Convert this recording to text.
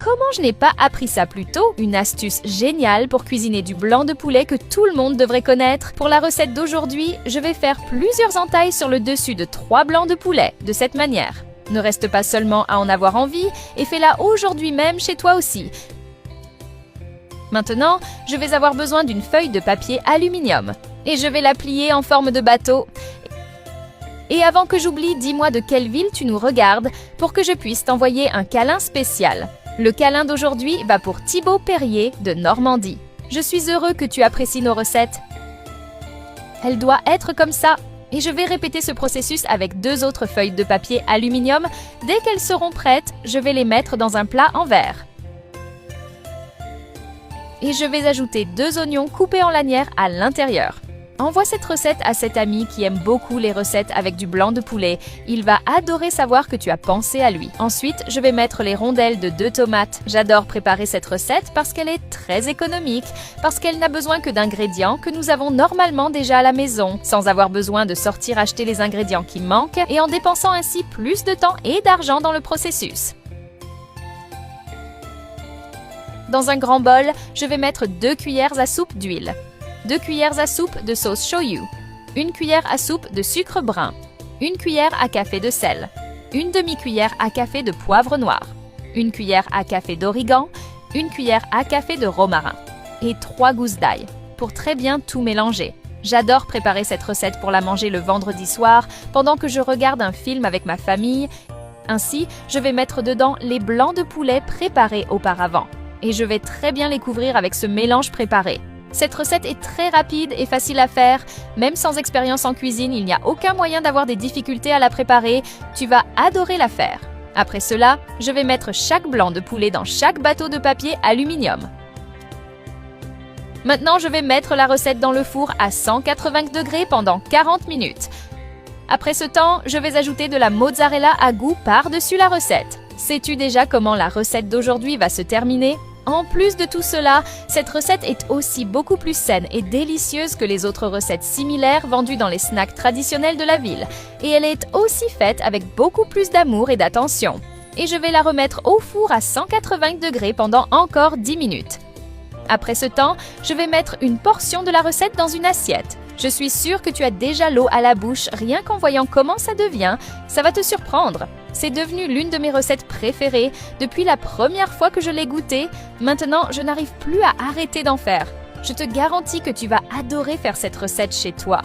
comment je n'ai pas appris ça plus tôt? Une astuce géniale pour cuisiner du blanc de poulet que tout le monde devrait connaître. Pour la recette d'aujourd'hui, je vais faire plusieurs entailles sur le dessus de 3 blancs de poulet, de cette manière. Ne reste pas seulement à en avoir envie et fais-la aujourd'hui même chez toi aussi. Maintenant, je vais avoir besoin d'une feuille de papier aluminium et je vais la plier en forme de bateau. Et avant que j'oublie, dis-moi de quelle ville tu nous regardes pour que je puisse t'envoyer un câlin spécial. Le câlin d'aujourd'hui va pour Thibaut Perrier de Normandie. Je suis heureux que tu apprécies nos recettes. Elle doit être comme ça. Et je vais répéter ce processus avec 2 autres feuilles de papier aluminium. Dès qu'elles seront prêtes, je vais les mettre dans un plat en verre. Et je vais ajouter 2 oignons coupés en lanières à l'intérieur. Envoie cette recette à cet ami qui aime beaucoup les recettes avec du blanc de poulet. Il va adorer savoir que tu as pensé à lui. Ensuite, je vais mettre les rondelles de 2 tomates. J'adore préparer cette recette parce qu'elle est très économique, parce qu'elle n'a besoin que d'ingrédients que nous avons normalement déjà à la maison, sans avoir besoin de sortir acheter les ingrédients qui manquent et en dépensant ainsi plus de temps et d'argent dans le processus. Dans un grand bol, je vais mettre 2 cuillères à soupe d'huile, 2 cuillères à soupe de sauce shoyu, 1 cuillère à soupe de sucre brun, 1 cuillère à café de sel, 1 demi-cuillère à café de poivre noir, 1 cuillère à café d'origan, 1 cuillère à café de romarin et 3 gousses d'ail pour très bien tout mélanger. J'adore préparer cette recette pour la manger le vendredi soir pendant que je regarde un film avec ma famille. Ainsi, je vais mettre dedans les blancs de poulet préparés auparavant. Et je vais très bien les couvrir avec ce mélange préparé. Cette recette est très rapide et facile à faire. Même sans expérience en cuisine, il n'y a aucun moyen d'avoir des difficultés à la préparer. Tu vas adorer la faire. Après cela, je vais mettre chaque blanc de poulet dans chaque bateau de papier aluminium. Maintenant, je vais mettre la recette dans le four à 180 degrés pendant 40 minutes. Après ce temps, je vais ajouter de la mozzarella à goût par-dessus la recette. Sais-tu déjà comment la recette d'aujourd'hui va se terminer? En plus de tout cela, cette recette est aussi beaucoup plus saine et délicieuse que les autres recettes similaires vendues dans les snacks traditionnels de la ville. Et elle est aussi faite avec beaucoup plus d'amour et d'attention. Et je vais la remettre au four à 180 degrés pendant encore 10 minutes. Après ce temps, je vais mettre une portion de la recette dans une assiette. Je suis sûre que tu as déjà l'eau à la bouche rien qu'en voyant comment ça devient. Ça va te surprendre. C'est devenu l'une de mes recettes préférées depuis la première fois que je l'ai goûtée. Maintenant, je n'arrive plus à arrêter d'en faire. Je te garantis que tu vas adorer faire cette recette chez toi.